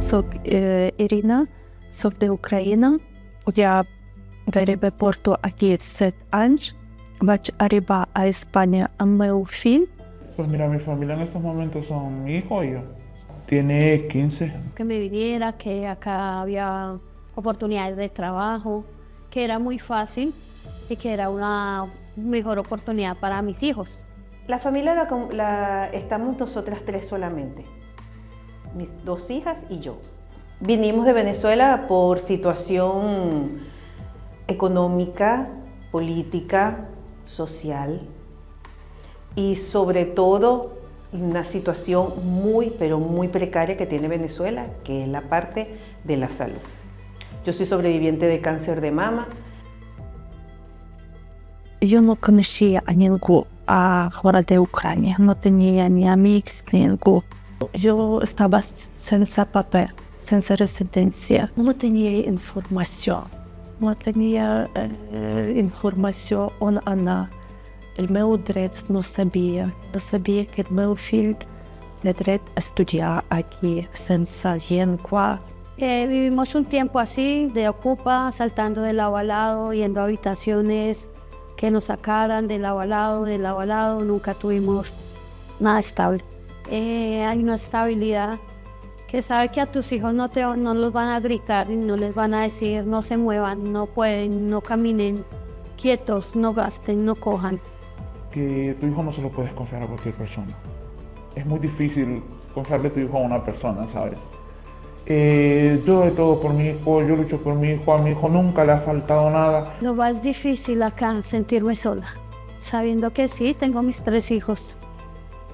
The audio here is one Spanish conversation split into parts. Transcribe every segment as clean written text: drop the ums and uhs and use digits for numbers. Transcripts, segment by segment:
soc Irina, soc d'Ucraïna. Ja gairebé porto aquí 7 anys. Vaig arribar a Espanya amb meu fill. Pues mira, mi familia en estos momentos son mi hijo y yo. Tiene 15. Que me viniera, que acá había oportunidades de trabajo, que era muy fácil y que era una mejor oportunidad para mis hijos. La familia estamos nosotras 3 solamente, mis 2 hijas y yo. Vinimos de Venezuela por situación económica, política, social y sobre todo una situación muy, pero muy precaria que tiene Venezuela, que es la parte de la salud. Yo soy sobreviviente de cáncer de mama. Yo no conocía a ningún fuera de Ucrania, no tenía ni amigos, ni ningún. Yo estaba sin papel, sin residencia, no tenía información. No tenía informació on anar. El meu drets no sabia que el meu fill té dret a estudiar aquí sense gent qua. Vivimos un tiempo así, de ocupa, saltando de lado a lado, yendo a habitaciones que nos sacaran de lado a lado, nunca tuvimos nada estable. Hay una estabilidad que sabe que a tus hijos no los van a gritar y no les van a decir no se muevan, no pueden, no caminen quietos, no gasten, no cojan. Que tu hijo no se lo puedes confiar a cualquier persona. Es muy difícil confiarle tu hijo a una persona, ¿sabes? Yo doy todo por mi hijo, yo lucho por mi hijo, a mi hijo nunca le ha faltado nada. Lo más difícil acá, sentirme sola, sabiendo que sí, tengo mis 3 hijos,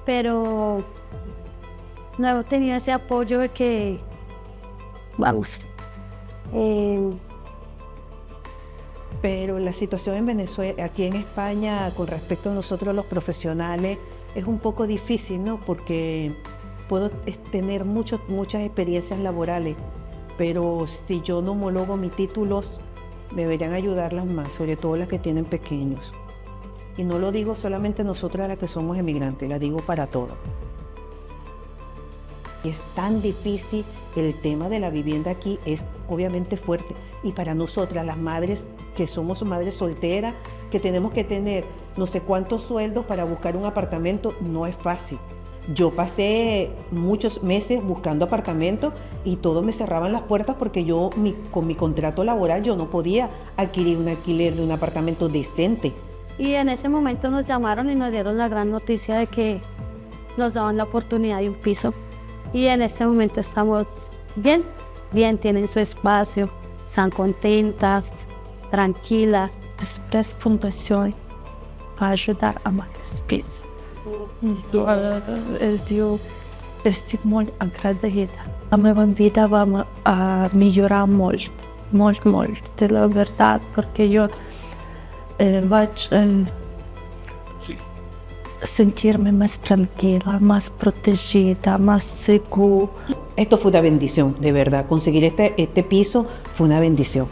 pero no he tenido ese apoyo de que, vamos. Pero la situación en Venezuela, aquí en España, con respecto a nosotros los profesionales, es un poco difícil, ¿no? Porque puedo tener muchas experiencias laborales, pero si yo no homologo mis títulos, deberían ayudarlas más, sobre todo las que tienen pequeños. Y no lo digo solamente nosotras las que somos emigrantes, la digo para todos. Es tan difícil, el tema de la vivienda aquí es obviamente fuerte. Y para nosotras, las madres que somos madres solteras, que tenemos que tener no sé cuántos sueldos para buscar un apartamento, no es fácil. Yo pasé muchos meses buscando apartamentos y todos me cerraban las puertas porque yo con mi contrato laboral yo no podía adquirir un alquiler de un apartamento decente. Y en ese momento nos llamaron y nos dieron la gran noticia de que nos daban la oportunidad de un piso. Y en este momento estamos bien, tienen su espacio, están contentas, tranquilas. Express Fundación para ayudar a más pisos. Eu estic molt agradecida. La meva vida va a millorar molt, de la veritat, perquè jo vaig sentir-me más tranquila, más protegida, más segura. Esto fue una bendición, de verdad. Conseguir este piso fue una bendición.